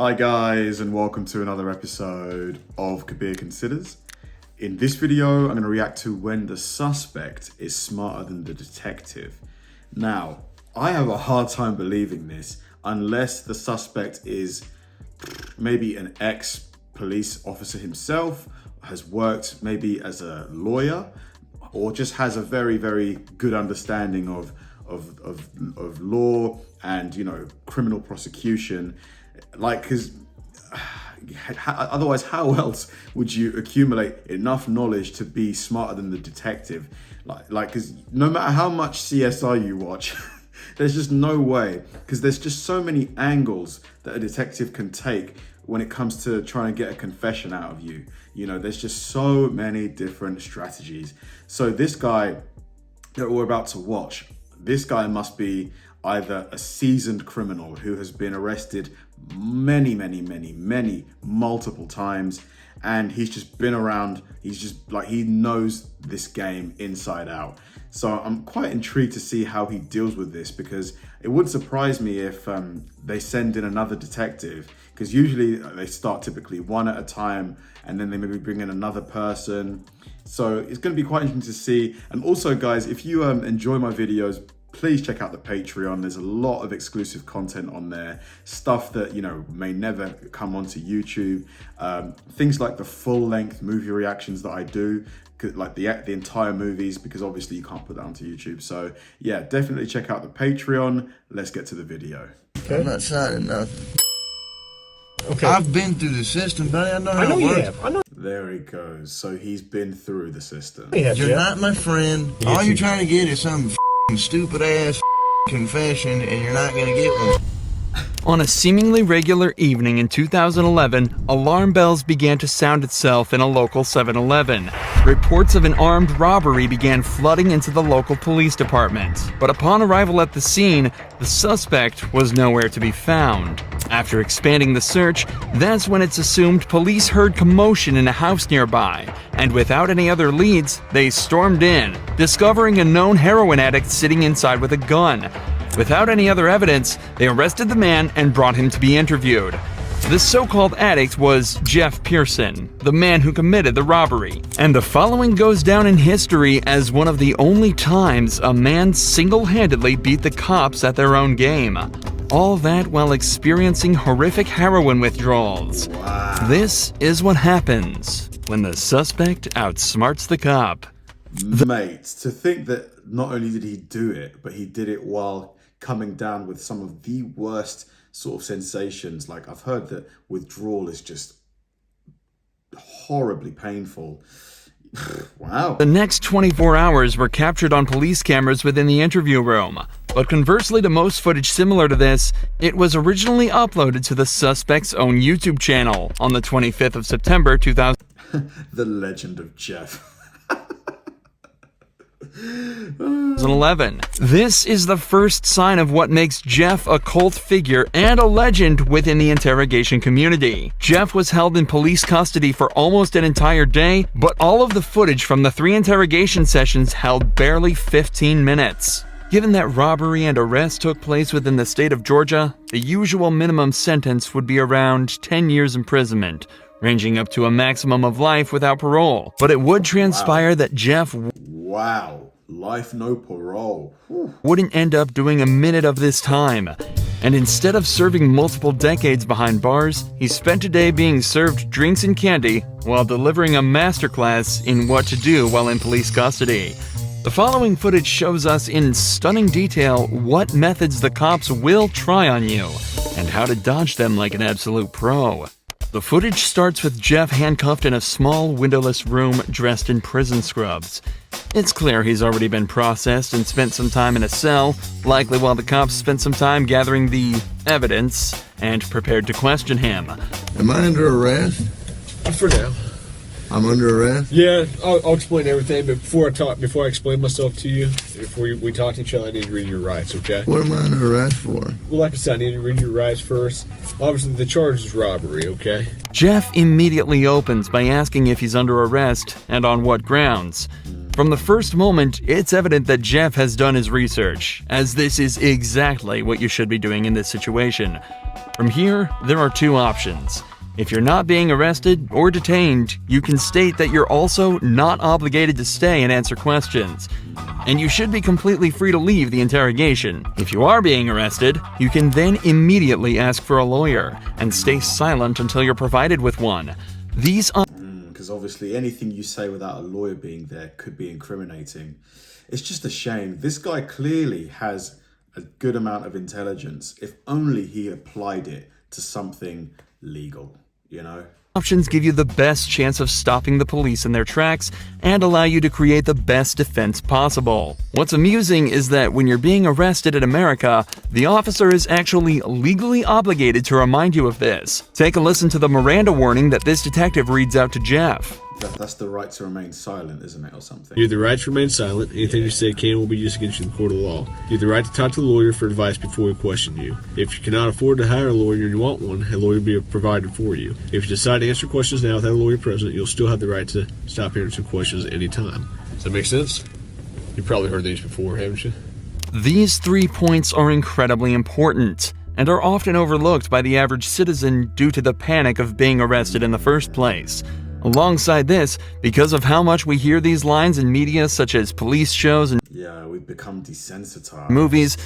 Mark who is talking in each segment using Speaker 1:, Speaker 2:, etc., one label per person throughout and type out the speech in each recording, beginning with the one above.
Speaker 1: Hi guys, and welcome to another episode of Kabir Considers. In this video, I'm going to react to when the suspect is smarter than the detective. Now, I have a hard time believing this unless the suspect is maybe an ex-police officer himself, has worked maybe as a lawyer, or just has a very, very good understanding of law and, you know, criminal prosecution. Like, because otherwise, how else would you accumulate enough knowledge to be smarter than the detective? Like, because no matter how much CSI you watch, there's just no way, because there's just so many angles that a detective can take when it comes to trying to get a confession out of you. You know, there's just so many different strategies. So this guy that we're about to watch, this guy must be either a seasoned criminal who has been arrested many multiple times, and he's just been around. He's just like, he knows this game inside out. So I'm quite intrigued to see how he deals with this, because it wouldn't surprise me if they send in another detective, because usually they start typically one at a time and then they maybe bring in another person. So it's going to be quite interesting to see. And also, guys, if you enjoy my videos, please check out the Patreon. There's a lot of exclusive content on there, stuff that, you know, may never come onto YouTube. Things like the full-length movie reactions that I do, like the entire movies, because obviously you can't put that onto YouTube. So yeah, definitely check out the Patreon. Let's get to the video.
Speaker 2: Okay. I'm not signing nothing.
Speaker 3: Okay.
Speaker 2: I've been through the system, buddy. I know how it works.
Speaker 3: I know.
Speaker 1: There he goes. So he's been through the system.
Speaker 2: You're not my friend. All you're trying to get is some stupid ass confession, and you're not gonna get one.
Speaker 4: On a seemingly regular evening in 2011, alarm bells began to sound itself in a local 7-Eleven. Reports of an armed robbery began flooding into the local police department. But upon arrival at the scene, the suspect was nowhere to be found. After expanding the search, that's when it's assumed police heard commotion in a house nearby, and without any other leads, they stormed in, discovering a known heroin addict sitting inside with a gun. Without any other evidence, they arrested the man and brought him to be interviewed. This so-called addict was Jeff Pearson, the man who committed the robbery. And the following goes down in history as one of the only times a man single-handedly beat the cops at their own game. All that while experiencing horrific heroin withdrawals.
Speaker 1: Wow.
Speaker 4: This is what happens when the suspect outsmarts the cop.
Speaker 1: Mate, to think that not only did he do it, but he did it while coming down with some of the worst sort of sensations. Like, I've heard that withdrawal is just horribly painful. Wow.
Speaker 4: The next 24 hours were captured on police cameras within the interview room. But conversely to most footage similar to this, it was originally uploaded to the suspect's own YouTube channel on the 25th of September 2000.
Speaker 1: The legend of Jeff.
Speaker 4: 2011. This is the first sign of what makes Jeff a cult figure and a legend within the interrogation community. Jeff was held in police custody for almost an entire day, but all of the footage from the 3 interrogation sessions held barely 15 minutes. Given that robbery and arrest took place within the state of Georgia, the usual minimum sentence would be around 10 years imprisonment, ranging up to a maximum of life without parole. But it would transpire that Jeff
Speaker 1: Life, no parole.
Speaker 4: wouldn't end up doing a minute of this time. And instead of serving multiple decades behind bars, he spent a day being served drinks and candy while delivering a masterclass in what to do while in police custody. The following footage shows us in stunning detail what methods the cops will try on you and how to dodge them like an absolute pro. The footage starts with Jeff handcuffed in a small, windowless room dressed in prison scrubs. It's clear he's already been processed and spent some time in a cell, likely while the cops spent some time gathering the evidence and prepared to question him.
Speaker 2: Am I under arrest?
Speaker 3: For now.
Speaker 2: I'm under arrest?
Speaker 3: Yeah, I'll explain everything, but before I explain myself to you, before we talk to each other, I need to read your rights, okay?
Speaker 2: What am I under arrest for?
Speaker 3: Well, like I said, I need to read your rights first. Obviously, the charge is robbery, okay?
Speaker 4: Jeff immediately opens by asking if he's under arrest and on what grounds. From the first moment, it's evident that Jeff has done his research, as this is exactly what you should be doing in this situation. From here, there are two options. If you're not being arrested or detained, you can state that you're also not obligated to stay and answer questions. And you should be completely free to leave the interrogation. If you are being arrested, you can then immediately ask for a lawyer and stay silent until you're provided with one. These
Speaker 1: Because obviously anything you say without a lawyer being there could be incriminating. It's just a shame. This guy clearly has a good amount of intelligence. If only he applied it to something legal, you know?
Speaker 4: options give you the best chance of stopping the police in their tracks and allow you to create the best defense possible. What's amusing is that when you're being arrested in America, the officer is actually legally obligated to remind you of this. Take a listen to the Miranda warning that this detective reads out to Jeff.
Speaker 1: That's the right to remain silent, isn't it, or something?
Speaker 3: You have the right to remain silent. Anything you say can will be used against you in the court of law. You have the right to talk to a lawyer for advice before we question you. If you cannot afford to hire a lawyer and you want one, a lawyer will be provided for you. If you decide to answer questions now without a lawyer present, you'll still have the right to stop answering questions at any time. Does that make sense? You've probably heard these before, haven't you?
Speaker 4: These 3 points are incredibly important and are often overlooked by the average citizen due to the panic of being arrested in the first place. Alongside this, because of how much we hear these lines in media such as police shows and
Speaker 1: we've become desensitized.
Speaker 4: movies,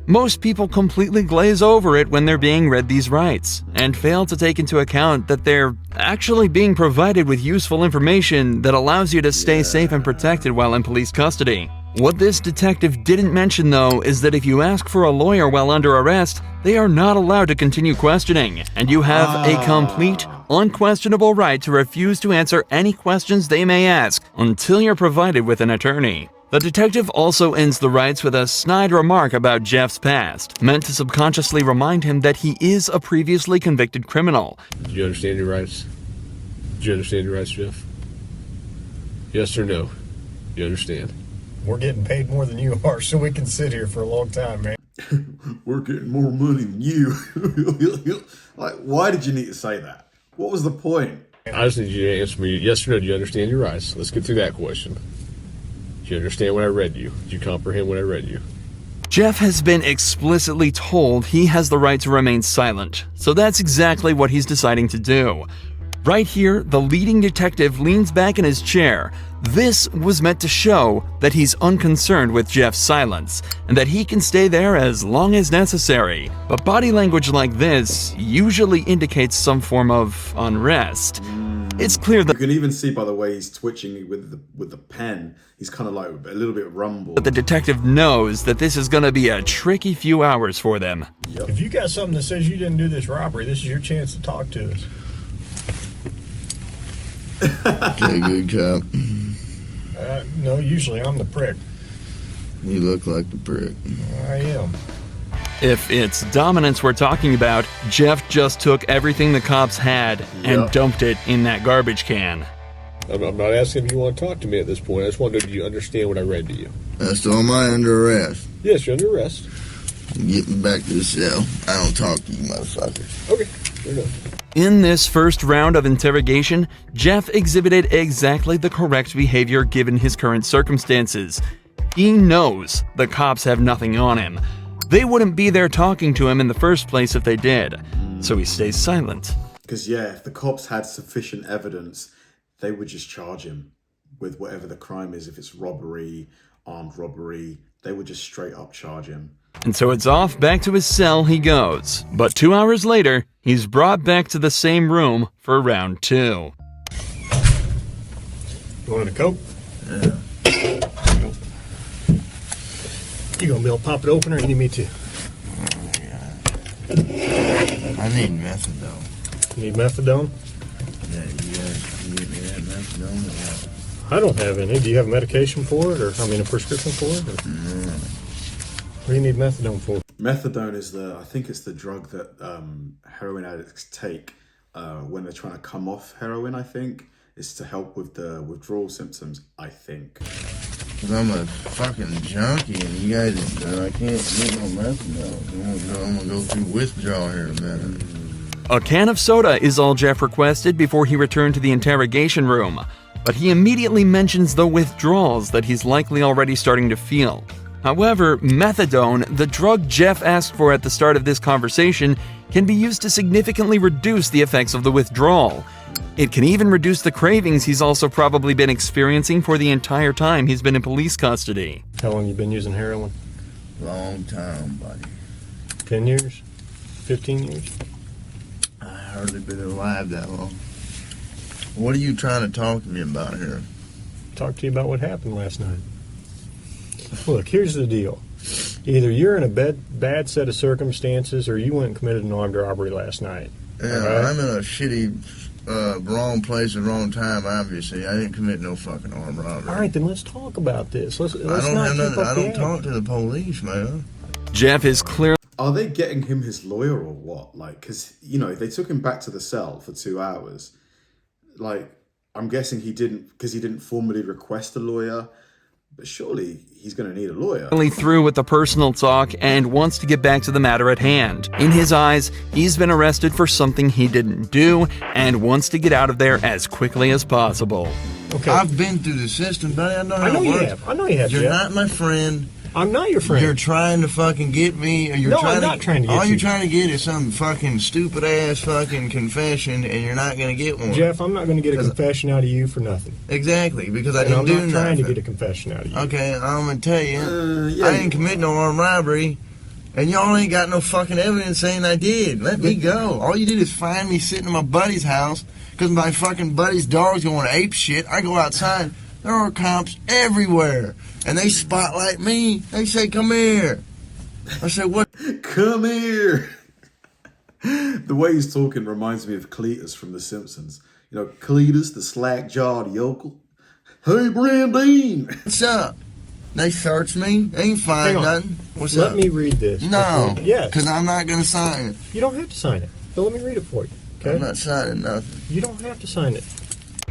Speaker 4: most people completely glaze over it when they're being read these rights and fail to take into account that they're actually being provided with useful information that allows you to stay safe and protected while in police custody. What this detective didn't mention, though, is that if you ask for a lawyer while under arrest, they are not allowed to continue questioning, and you have a complete, unquestionable right to refuse to answer any questions they may ask until you're provided with an attorney. The detective also ends the rights with a snide remark about Jeff's past, meant to subconsciously remind him that he is a previously convicted criminal.
Speaker 3: Do you understand your rights? Do you understand your rights, Jeff? Yes or no? You understand?
Speaker 5: We're getting paid more than you are, so we can sit here for a long time, man.
Speaker 1: We're getting more money than you. Like, why did you need to say that? What was the point?
Speaker 3: I just need you to answer me yes or no. Do you understand your rights? Let's get through that question. Do you understand what I read you? Do you comprehend what I read you?
Speaker 4: Jeff has been explicitly told he has the right to remain silent, so that's exactly what he's deciding to do. Right here, the leading detective leans back in his chair. This was meant to show that he's unconcerned with Jeff's silence, and that he can stay there as long as necessary. But body language like this usually indicates some form of unrest. It's clear that
Speaker 1: You can even see by the way he's twitching with the pen, he's kind of like a little bit rumbled.
Speaker 4: the detective knows that this is going to be a tricky few hours for them.
Speaker 5: If you got something that says you didn't do this robbery, this is your chance to talk to us.
Speaker 2: Okay, good cop.
Speaker 5: No, usually I'm the prick.
Speaker 2: You look like the prick.
Speaker 5: I am.
Speaker 4: If it's dominance we're talking about, Jeff just took everything the cops had and dumped it in that garbage can.
Speaker 3: I'm not asking if you want to talk to me at this point. I just want to know, do you understand what I read to you?
Speaker 2: So am I under arrest?
Speaker 3: Yes, you're under arrest.
Speaker 2: Get me back to the cell. I don't talk to you motherfuckers.
Speaker 3: Okay, fair enough.
Speaker 4: In this first round of interrogation, Jeff exhibited exactly the correct behavior given his current circumstances. He knows the cops have nothing on him. They wouldn't be there talking to him in the first place if they did, so he stays silent.
Speaker 1: Because if the cops had sufficient evidence, they would just charge him with whatever the crime is. If it's robbery, armed robbery, they would just straight up charge him.
Speaker 4: And so it's off back to his cell he goes. But 2 hours later, he's brought back to the same room for round 2.
Speaker 5: You wanted a Coke?
Speaker 2: Yeah.
Speaker 5: You gonna be able to pop it open, or you need me to?
Speaker 2: I need methadone.
Speaker 5: You need methadone?
Speaker 2: Yeah, you get me that methadone or what?
Speaker 5: I don't have any. Do you have a medication for it, or a prescription for it? Or?
Speaker 2: No.
Speaker 5: What do you need methadone for?
Speaker 1: Methadone is I think it's the drug that heroin addicts take when they're trying to come off heroin, I think. is to help with the withdrawal symptoms, I think.
Speaker 2: Because I'm a fucking junkie and you guys, I can't get no methadone. I'm going to go through withdrawal here in a minute.
Speaker 4: A can of soda is all Jeff requested before he returned to the interrogation room, but he immediately mentions the withdrawals that he's likely already starting to feel. However, methadone, the drug Jeff asked for at the start of this conversation, can be used to significantly reduce the effects of the withdrawal. It can even reduce the cravings he's also probably been experiencing for the entire time he's been in police custody.
Speaker 5: How long you been using heroin?
Speaker 2: Long time, buddy.
Speaker 5: 10 years? 15 years?
Speaker 2: I hardly been alive that long. What are you trying to talk to me about here?
Speaker 5: Talk to you about what happened last night. Look, here's the deal. Either you're in a bad set of circumstances or you went and committed an armed robbery last night.
Speaker 2: Yeah, right? I'm in a shitty, wrong place at the wrong time, obviously. I didn't commit no fucking armed robbery.
Speaker 5: All right, then let's talk about this. Let's
Speaker 2: I
Speaker 5: not keep up
Speaker 2: I don't
Speaker 5: the
Speaker 2: talk
Speaker 5: act.
Speaker 2: to the police, man.
Speaker 4: Jeff is clearly
Speaker 1: Are they getting him his lawyer or what? Like, because, you know, they took him back to the cell for 2 hours. Like, I'm guessing he didn't formally request a lawyer, but surely he's going to need a lawyer.
Speaker 4: through with the personal talk and wants to get back to the matter at hand. In his eyes, he's been arrested for something he didn't do and wants to get out of there as quickly as possible.
Speaker 5: Okay.
Speaker 2: I've been through the system, buddy. I know how it
Speaker 5: you
Speaker 2: works.
Speaker 5: have. I know you have,
Speaker 2: You're
Speaker 5: Jeff.
Speaker 2: not my friend.
Speaker 5: I'm not your friend.
Speaker 2: You're trying to fucking get me. Or you're
Speaker 5: No,
Speaker 2: trying
Speaker 5: I'm not trying to get
Speaker 2: all
Speaker 5: you.
Speaker 2: you're trying to get is some fucking stupid ass fucking confession, and you're not going to get one.
Speaker 5: Jeff, I'm not going to get a confession out of you for nothing.
Speaker 2: Exactly, because I
Speaker 5: And
Speaker 2: didn't
Speaker 5: I'm
Speaker 2: do
Speaker 5: not
Speaker 2: nothing.
Speaker 5: trying to get a confession out of you.
Speaker 2: Okay, I'm going to tell you,
Speaker 1: Yeah,
Speaker 2: I didn't commit no armed robbery, and y'all ain't got no fucking evidence saying I did. Let me go. All you did is find me sitting in my buddy's house because my fucking buddy's dog's going ape shit. I go outside, there are cops everywhere, and they spotlight me. They say, "Come here." I said, "What?"
Speaker 1: Come here. The way he's talking reminds me of Cletus from The Simpsons. You know, Cletus, the slack-jawed yokel. Hey, Brandine.
Speaker 2: What's up? They searched me. They ain't find
Speaker 5: Hang on.
Speaker 2: nothing. What's
Speaker 5: Let
Speaker 2: up?
Speaker 5: me read this.
Speaker 2: No.
Speaker 5: Yes.
Speaker 2: Because I'm not going to sign it.
Speaker 5: You don't have to sign it. But let me read it for you. Okay?
Speaker 2: I'm not signing nothing.
Speaker 5: You don't have to sign it.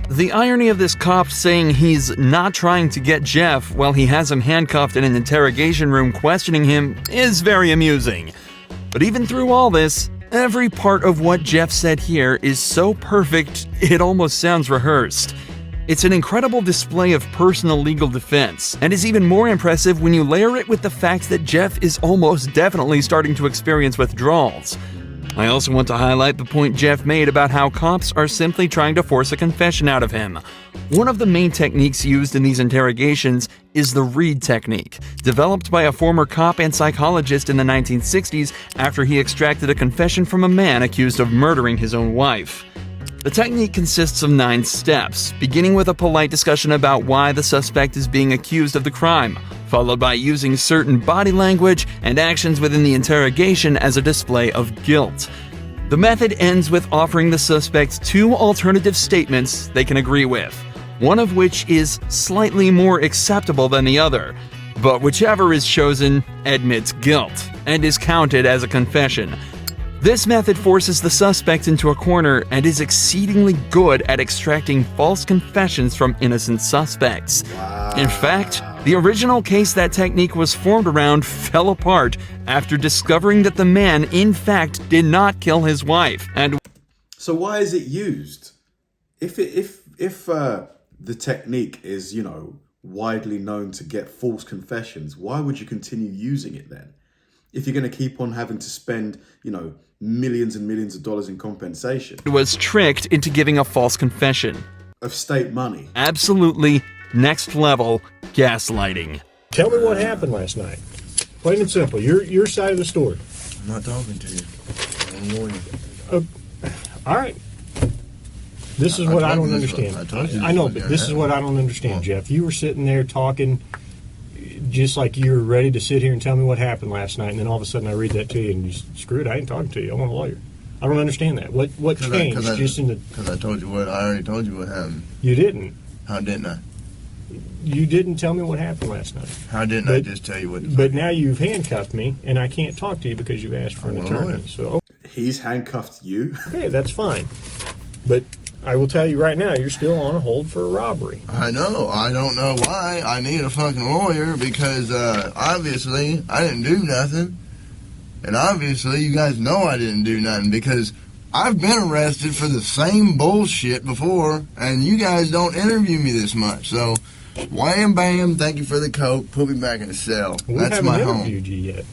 Speaker 4: The irony of this cop saying he's not trying to get Jeff while he has him handcuffed in an interrogation room questioning him is very amusing. But even through all this, every part of what Jeff said here is so perfect it almost sounds rehearsed. It's an incredible display of personal legal defense, and is even more impressive when you layer it with the fact that Jeff is almost definitely starting to experience withdrawals. I also want to highlight the point Jeff made about how cops are simply trying to force a confession out of him. One of the main techniques used in these interrogations is the read technique, developed by a former cop and psychologist in the 1960s after he extracted a confession from a man accused of murdering his own wife. The technique consists of 9 steps, beginning with a polite discussion about why the suspect is being accused of the crime, followed by using certain body language and actions within the interrogation as a display of guilt. The method ends with offering the suspect 2 alternative statements they can agree with, one of which is slightly more acceptable than the other, but whichever is chosen admits guilt and is counted as a confession. This method forces the suspect into a corner and is exceedingly good at extracting false confessions from innocent suspects. In fact, the original case that technique was formed around fell apart after discovering that the man, in fact, did not kill his wife. And
Speaker 1: So why is it used? If the technique is, you know, widely known to get false confessions, why would you continue using it then? If you're going to keep on having to spend, you know, millions and millions of dollars in compensation.
Speaker 4: was tricked into giving a false confession.
Speaker 1: Of state money.
Speaker 4: Absolutely next level gaslighting.
Speaker 5: Tell me what happened last night. Plain and simple. Your side of the story.
Speaker 2: I'm not talking to you. I'm a lawyer.
Speaker 5: All right. This is what I don't
Speaker 2: told you this
Speaker 5: understand.
Speaker 2: one. I told you
Speaker 5: I know,
Speaker 2: this
Speaker 5: but
Speaker 2: one.
Speaker 5: this is what I don't understand, Jeff. You were sitting there talking just like you were ready to sit here and tell me what happened last night, and then all of a sudden I read that to you, and you screw it, I ain't talking to you. I want a lawyer. I don't understand that. What changed just in the...
Speaker 2: Because I told you what, I already told you what happened.
Speaker 5: You didn't.
Speaker 2: How didn't I?
Speaker 5: You didn't tell me what happened last night.
Speaker 2: How didn't I just tell you what?
Speaker 5: But now you've handcuffed me, and I can't talk to you because you asked for an
Speaker 2: I want a
Speaker 5: attorney.
Speaker 2: lawyer.
Speaker 5: So,
Speaker 1: He's handcuffed you.
Speaker 5: okay, that's fine. But I will tell you right now, you're still on a hold for a robbery.
Speaker 2: I know. I don't know why I need a fucking lawyer because obviously I didn't do nothing. And obviously you guys know I didn't do nothing because I've been arrested for the same bullshit before and you guys don't interview me this much. So, wham bam, thank you for the coke, put me back in the cell. That's my home.
Speaker 5: We haven't interviewed you yet.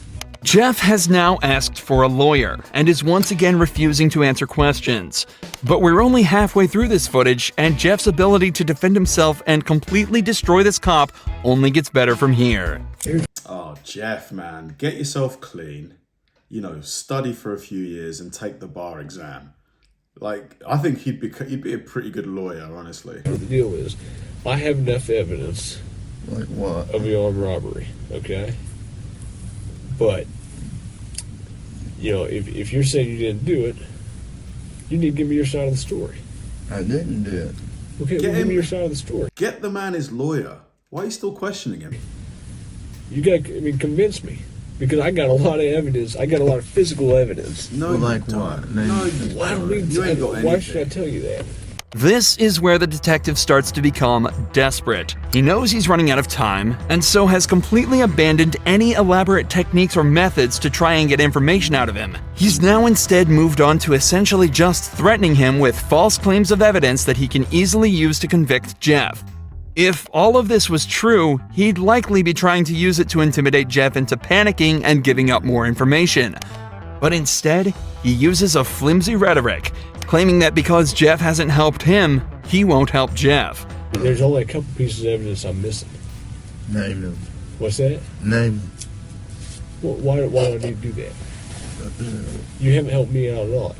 Speaker 4: Jeff has now asked for a lawyer and is once again refusing to answer questions. But we're only halfway through this footage, and Jeff's ability to defend himself and completely destroy this cop only ggets better from here.
Speaker 1: Oh, Jeff, man, get yourself clean. You know, study for a few years and take the bar exam. Like, I think he'd be a pretty good lawyer, honestly.
Speaker 3: The deal is, I have enough evidence
Speaker 2: Like what?
Speaker 3: of the armed robbery, okay? But, you know, if you're saying you didn't do it, you need to give me your side of the story.
Speaker 2: I didn't do it.
Speaker 3: Okay, well, give me your side of the story.
Speaker 1: Get the man his lawyer. Why are you still questioning him?
Speaker 3: You got, convince me. Because I got a lot of evidence. I got a lot of physical evidence.
Speaker 1: No,
Speaker 2: Well,
Speaker 1: you
Speaker 2: like
Speaker 1: don't.
Speaker 2: what?
Speaker 1: No,
Speaker 2: Name-
Speaker 1: you
Speaker 3: I don't need
Speaker 1: You ain't
Speaker 3: to.
Speaker 1: got
Speaker 3: Why
Speaker 1: anything.
Speaker 3: should I tell you that?
Speaker 4: This is where the detective starts to become desperate. He knows he's running out of time, and so has completely abandoned any elaborate techniques or methods to try and get information out of him. He's now instead moved on to essentially just threatening him with false claims of evidence that he can easily use to convict Jeff. If all of this was true, he'd likely be trying to use it to intimidate Jeff into panicking and giving up more information. But instead, he uses a flimsy rhetoric, claiming that because Jeff hasn't helped him, he won't help Jeff.
Speaker 3: There's only a couple pieces of evidence I'm missing.
Speaker 2: Name them.
Speaker 3: What's that?
Speaker 2: Name them.
Speaker 3: Well, why do I need to do that? You haven't helped me out at all.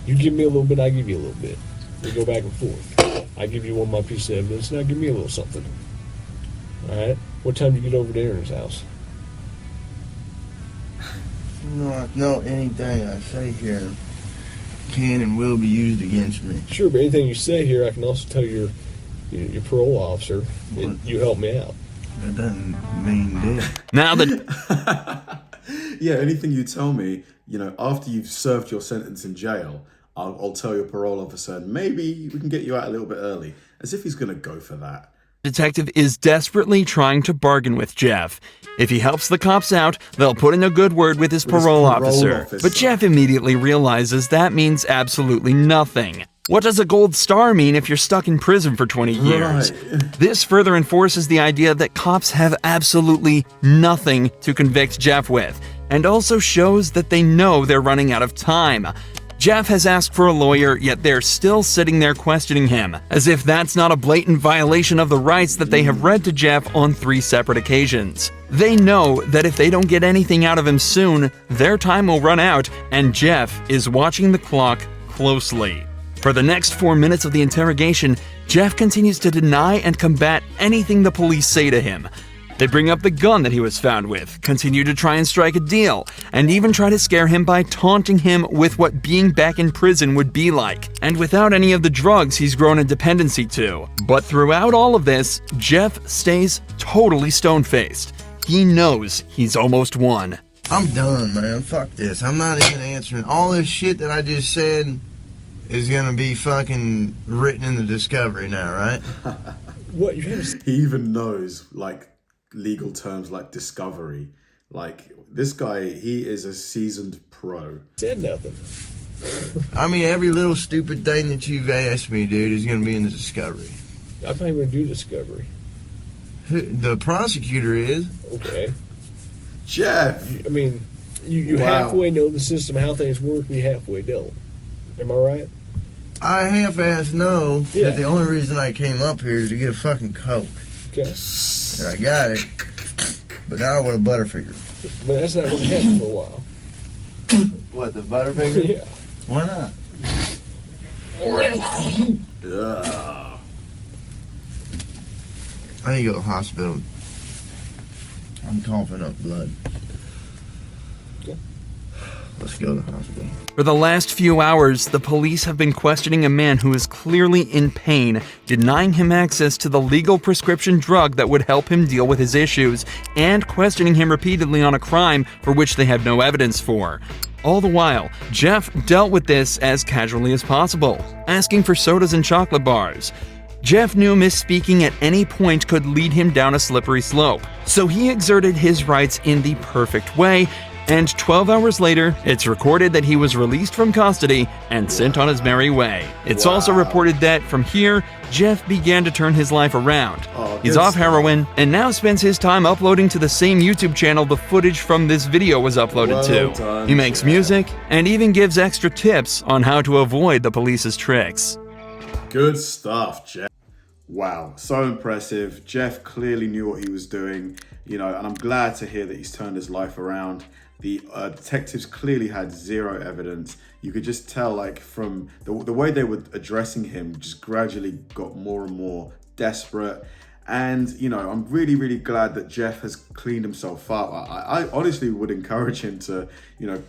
Speaker 3: You give me a little bit, I give you a little bit. We go back and forth. I give you one of my pieces of evidence, now give me a little something. Alright? What time do you get over to Aaron's house?
Speaker 2: No, anything I say here can and will be used against me.
Speaker 3: Sure, but anything you say here, I can also tell your parole officer, and you help me out.
Speaker 2: That doesn't mean dick.
Speaker 4: Now that
Speaker 1: Yeah, anything you tell me, you know, after you've served your sentence in jail, I'll tell your parole officer, and maybe we can get you out a little bit early. As if he's going to go for that.
Speaker 4: detective is desperately trying to bargain with Jeff. If he helps the cops out, they'll put in a good word with his parole officer. But Jeff immediately realizes that means absolutely nothing. What does a gold star mean if you're stuck in prison for 20 years?
Speaker 1: Right.
Speaker 4: This further enforces the idea that cops have absolutely nothing to convict Jeff with, and also shows that they know they're running out of time. Jeff has asked for a lawyer, yet they're still sitting there questioning him, as if that's not a blatant violation of the rights that they have read to Jeff on 3 separate occasions. They know that if they don't get anything out of him soon, their time will run out, and Jeff is watching the clock closely. For the next 4 minutes of the interrogation, Jeff continues to deny and combat anything the police say to him. They bring up the gun that he was found with, continue to try and strike a deal, and even try to scare him by taunting him with what being back in prison would be like, and without any of the drugs he's grown a dependency to. But throughout all of this, Jeff stays totally stone-faced. He knows he's almost won.
Speaker 2: I'm done, man. Fuck this. I'm not even answering. All this shit that I just said is gonna be fucking written in the discovery now, right?
Speaker 3: What? You haven't
Speaker 1: He even knows, like, legal terms like discovery. Like, this guy, he is a seasoned pro.
Speaker 3: said nothing.
Speaker 2: I mean, every little stupid thing that you've asked me, dude, is gonna be in the discovery.
Speaker 3: I'm not even going to do discovery.
Speaker 2: The prosecutor is.
Speaker 3: Okay.
Speaker 1: Jeff!
Speaker 3: I mean, you
Speaker 1: Wow.
Speaker 3: halfway know the system, how things work, you halfway don't. Am I right?
Speaker 2: I half-ass know
Speaker 3: Yeah.
Speaker 2: that the only reason I came up here is to get a fucking Coke.
Speaker 3: Okay.
Speaker 2: And I got it, but now I want a Butterfinger.
Speaker 3: But that's not going to happen for a while.
Speaker 2: What, the Butterfinger?
Speaker 3: Yeah.
Speaker 2: Why not?
Speaker 1: Ugh.
Speaker 2: I need to go to the hospital. I'm coughing up blood.
Speaker 3: Okay.
Speaker 2: Let's go to the hospital.
Speaker 4: For the last few hours, the police have been questioning a man who is clearly in pain, denying him access to the legal prescription drug that would help him deal with his issues, and questioning him repeatedly on a crime for which they have no evidence for. All the while, Jeff dealt with this as casually as possible, asking for sodas and chocolate bars. Jeff knew misspeaking at any point could lead him down a slippery slope, so he exerted his rights in the perfect way, and 12 hours later, it's recorded that he was released from custody and sent on his merry way. It's also reported that from here, Jeff began to turn his life around. He's off heroin and now spends his time uploading to the same YouTube channel the footage from this video was uploaded to. He makes music and even gives extra tips on how to avoid the police's tricks.
Speaker 1: Good stuff, Jeff. Wow, so impressive. Jeff clearly knew what he was doing, and I'm glad to hear that he's turned his life around. The detectives clearly had zero evidence. You could just tell, like, from the way they were addressing him, just gradually got more and more desperate. And, I'm really, really glad that Jeff has cleaned himself up. I honestly would encourage him to,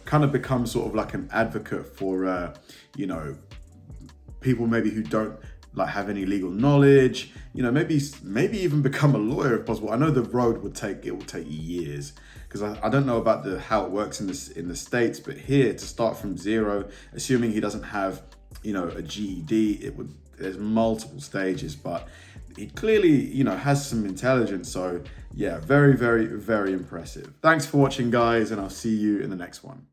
Speaker 1: kind of become sort of like an advocate for, people maybe who don't have any legal knowledge, maybe even become a lawyer if possible. I know the road will take years, because I don't know about how it works in the States, but here, to start from zero, assuming he doesn't have, a GED, there's multiple stages, but he clearly, has some intelligence. So yeah, very, very, very impressive. Thanks for watching, guys, and I'll see you in the next one.